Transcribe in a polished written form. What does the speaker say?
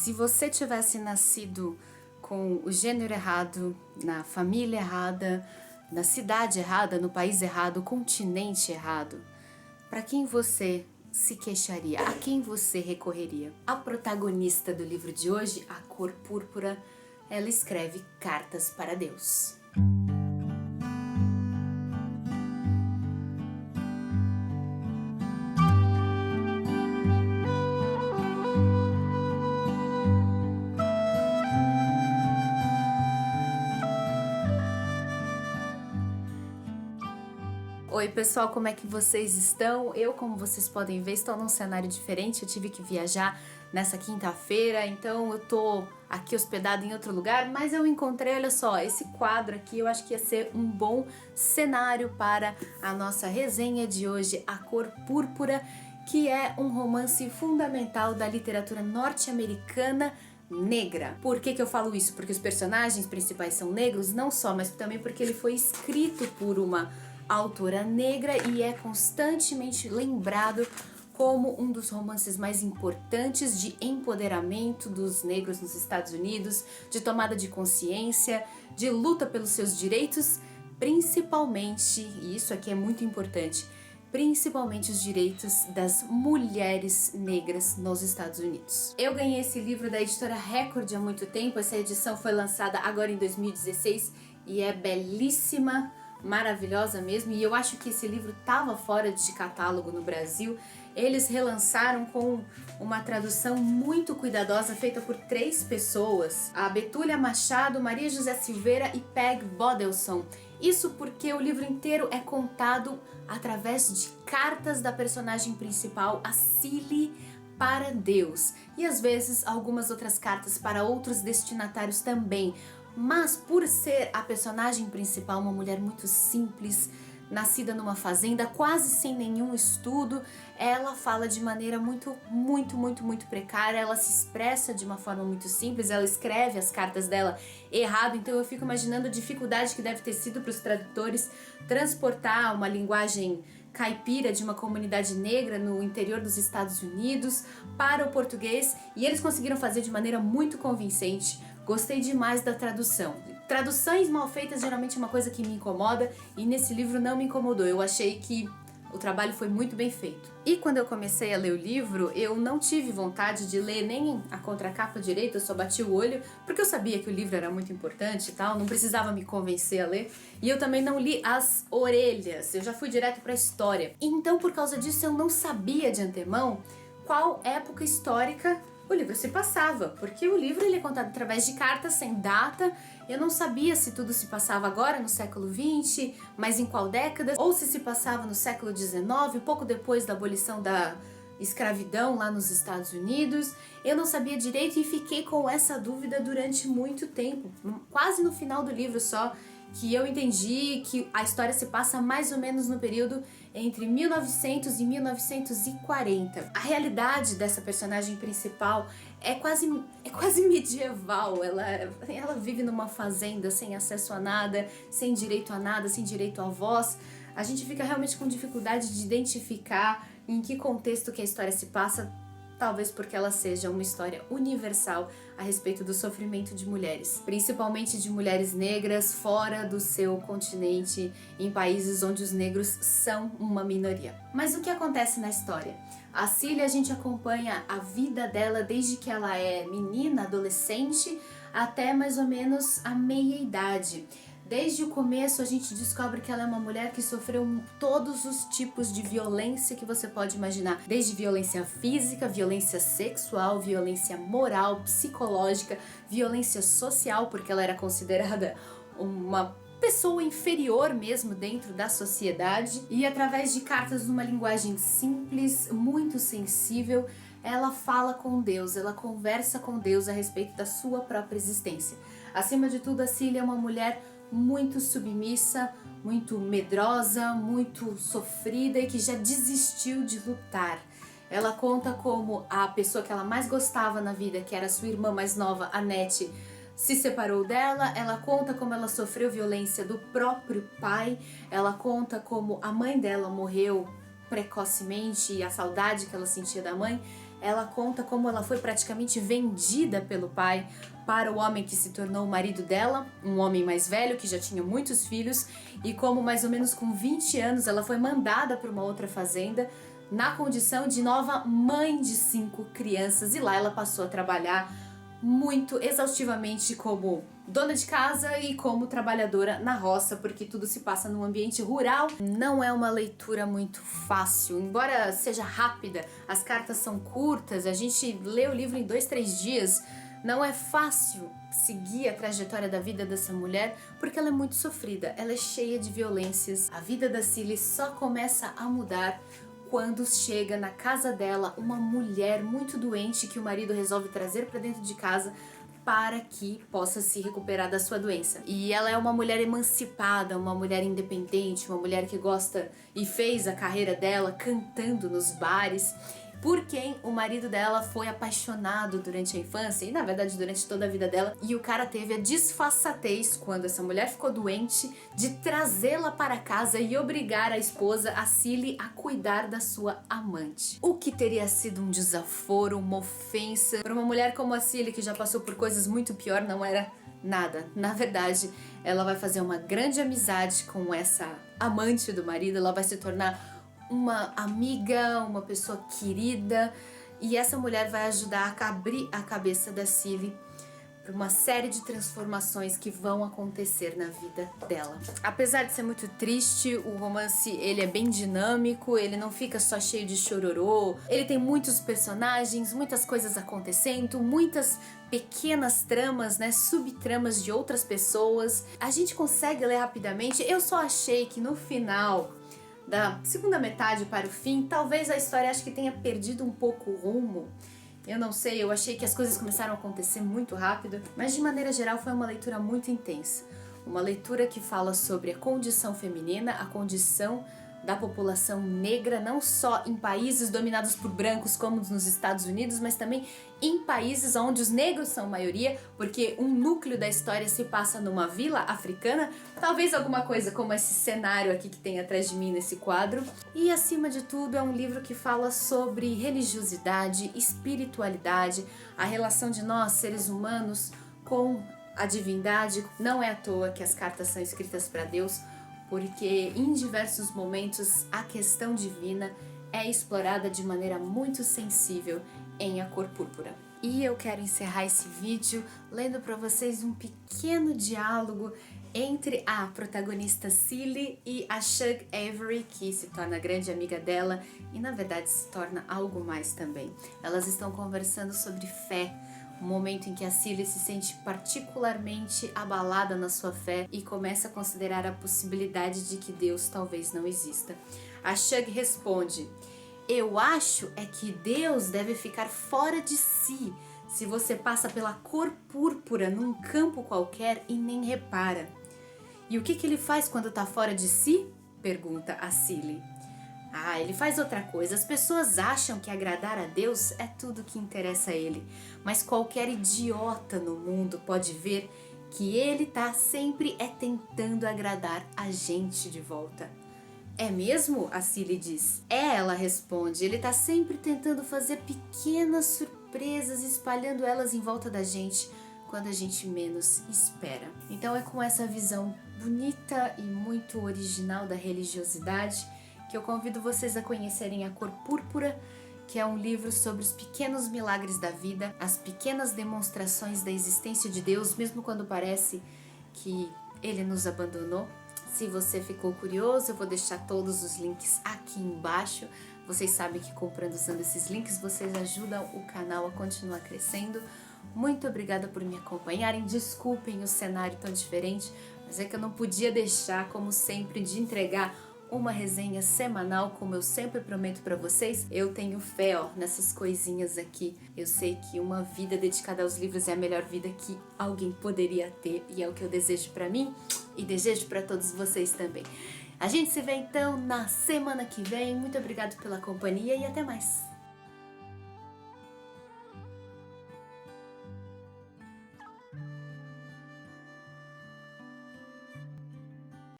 Se você tivesse nascido com o gênero errado, na família errada, na cidade errada, no país errado, no continente errado, para quem você se queixaria? A quem você recorreria? A protagonista do livro de hoje, A Cor Púrpura, ela escreve cartas para Deus. Oi pessoal, como é que vocês estão? Eu, como vocês podem ver, estou num cenário diferente. Eu tive que viajar nessa quinta-feira, então eu tô aqui hospedada em outro lugar, mas eu encontrei, olha só, esse quadro aqui. Eu acho que ia ser um bom cenário para a nossa resenha de hoje, A Cor Púrpura, que é um romance fundamental da literatura norte-americana negra. Por que eu falo isso? Porque os personagens principais são negros, não só, mas também porque ele foi escrito por uma autora negra e é constantemente lembrado como um dos romances mais importantes de empoderamento dos negros nos Estados Unidos, de tomada de consciência, de luta pelos seus direitos, principalmente, e isso aqui é muito importante, principalmente os direitos das mulheres negras nos Estados Unidos. Eu ganhei esse livro da editora Record há muito tempo. Essa edição foi lançada agora em 2016 e é belíssima, maravilhosa mesmo, e eu acho que esse livro estava fora de catálogo no Brasil. Eles relançaram com uma tradução muito cuidadosa, feita por 3 pessoas, a Betúlia Machado, Maria José Silveira e Peg Bodelson. Isso porque o livro inteiro é contado através de cartas da personagem principal, a Cilly, para Deus, e às vezes algumas outras cartas para outros destinatários também. Mas por ser a personagem principal uma mulher muito simples, nascida numa fazenda, quase sem nenhum estudo, ela fala de maneira muito precária, ela se expressa de uma forma muito simples, ela escreve as cartas dela errado, então eu fico imaginando a dificuldade que deve ter sido para os tradutores transportar uma linguagem caipira de uma comunidade negra no interior dos Estados Unidos para o português, e eles conseguiram fazer de maneira muito convincente. Gostei demais da tradução. Traduções mal feitas geralmente é uma coisa que me incomoda, e nesse livro não me incomodou. Eu achei que o trabalho foi muito bem feito. E quando eu comecei a ler o livro, eu não tive vontade de ler nem a contracapa direita, eu só bati o olho, porque eu sabia que o livro era muito importante e tal, não precisava me convencer a ler. E eu também não li as orelhas, eu já fui direto para a história. Então, por causa disso, eu não sabia de antemão qual época histórica o livro se passava, porque o livro ele é contado através de cartas sem data. Eu não sabia se tudo se passava agora no século XX, mas em qual década, ou se passava no século XIX, pouco depois da abolição da escravidão lá nos Estados Unidos. Eu não sabia direito e fiquei com essa dúvida durante muito tempo, quase no final do livro só, que eu entendi que a história se passa mais ou menos no período entre 1900 e 1940. A realidade dessa personagem principal é quase medieval. Ela vive numa fazenda sem acesso a nada, sem direito a nada, sem direito à voz. A gente fica realmente com dificuldade de identificar em que contexto que a história se passa, talvez porque ela seja uma história universal a respeito do sofrimento de mulheres, principalmente de mulheres negras fora do seu continente, em países onde os negros são uma minoria. Mas o que acontece na história? A Cilly, a gente acompanha a vida dela desde que ela é menina, adolescente, até mais ou menos a meia-idade. Desde o começo a gente descobre que ela é uma mulher que sofreu todos os tipos de violência que você pode imaginar. Desde violência física, violência sexual, violência moral, psicológica, violência social, porque ela era considerada uma pessoa inferior mesmo dentro da sociedade. E através de cartas numa linguagem simples, muito sensível, ela fala com Deus, ela conversa com Deus a respeito da sua própria existência. Acima de tudo, a Cilly é uma mulher muito submissa, muito medrosa, muito sofrida e que já desistiu de lutar. Ela conta como a pessoa que ela mais gostava na vida, que era sua irmã mais nova, Annette, se separou dela. Ela conta como ela sofreu violência do próprio pai. Ela conta como a mãe dela morreu precocemente e a saudade que ela sentia da mãe. ela conta como ela foi praticamente vendida pelo pai para o homem que se tornou o marido dela, um homem mais velho que já tinha muitos filhos, e como mais ou menos com 20 anos ela foi mandada para uma outra fazenda na condição de nova mãe de 5 crianças, e lá ela passou a trabalhar muito exaustivamente como dona de casa e como trabalhadora na roça, porque tudo se passa num ambiente rural. Não é uma leitura muito fácil, embora seja rápida, as cartas são curtas, a gente lê o livro em 2, 3 dias. Não é fácil seguir a trajetória da vida dessa mulher, porque ela é muito sofrida, ela é cheia de violências. A vida da Cilly só começa a mudar quando chega na casa dela uma mulher muito doente que o marido resolve trazer para dentro de casa para que possa se recuperar da sua doença. E ela é uma mulher emancipada, uma mulher independente, uma mulher que gosta e fez a carreira dela cantando nos bares, por quem o marido dela foi apaixonado durante a infância e na verdade durante toda a vida dela, e o cara teve a disfarçatez, quando essa mulher ficou doente, de trazê-la para casa e obrigar a esposa, a Cilly, a cuidar da sua amante. O que teria sido um desaforo, uma ofensa para uma mulher como a Cilly, que já passou por coisas muito pior, não era nada. Na verdade, ela vai fazer uma grande amizade com essa amante do marido, ela vai se tornar uma amiga, uma pessoa querida, e essa mulher vai ajudar a abrir a cabeça da Cilly para uma série de transformações que vão acontecer na vida dela. Apesar de ser muito triste, o romance ele é bem dinâmico, ele não fica só cheio de chororô, ele tem muitos personagens, muitas coisas acontecendo, muitas pequenas tramas, né, subtramas de outras pessoas. A gente consegue ler rapidamente. Eu só achei que no final da segunda metade para o fim, talvez a história acho que tenha perdido um pouco o rumo. Eu não sei, eu achei que as coisas começaram a acontecer muito rápido, mas de maneira geral foi uma leitura muito intensa. Uma leitura que fala sobre a condição feminina, a condição da população negra, não só em países dominados por brancos como nos Estados Unidos, mas também em países onde os negros são maioria, porque um núcleo da história se passa numa vila africana, talvez alguma coisa como esse cenário aqui que tem atrás de mim nesse quadro. E acima de tudo é um livro que fala sobre religiosidade, espiritualidade, a relação de nós, seres humanos, com a divindade. Não é à toa que as cartas são escritas para Deus, porque em diversos momentos a questão divina é explorada de maneira muito sensível em A Cor Púrpura. E eu quero encerrar esse vídeo lendo para vocês um pequeno diálogo entre a protagonista Cilly e a Shug Avery, que se torna grande amiga dela e na verdade se torna algo mais também. Elas estão conversando sobre fé, um momento em que a Cilly se sente particularmente abalada na sua fé e começa a considerar a possibilidade de que Deus talvez não exista. A Shug responde: "Eu acho é que Deus deve ficar fora de si, se você passa pela cor púrpura num campo qualquer e nem repara." "E o que ele faz quando tá fora de si?" pergunta a Cilly. "Ah, ele faz outra coisa. As pessoas acham que agradar a Deus é tudo que interessa a ele. Mas qualquer idiota no mundo pode ver que ele tá sempre tentando agradar a gente de volta." "É mesmo?" a Cilly diz. "É", ela responde. "Ele tá sempre tentando fazer pequenas surpresas, espalhando elas em volta da gente quando a gente menos espera." Então é com essa visão bonita e muito original da religiosidade que eu convido vocês a conhecerem A Cor Púrpura, que é um livro sobre os pequenos milagres da vida, as pequenas demonstrações da existência de Deus, mesmo quando parece que Ele nos abandonou. Se você ficou curioso, eu vou deixar todos os links aqui embaixo. Vocês sabem que comprando usando esses links, vocês ajudam o canal a continuar crescendo. Muito obrigada por me acompanharem. Desculpem o cenário tão diferente, mas é que eu não podia deixar, como sempre, de entregar uma resenha semanal, como eu sempre prometo para vocês. Eu tenho fé, nessas coisinhas aqui. Eu sei que uma vida dedicada aos livros é a melhor vida que alguém poderia ter, e é o que eu desejo para mim e desejo para todos vocês também. A gente se vê então na semana que vem. Muito obrigado pela companhia e até mais.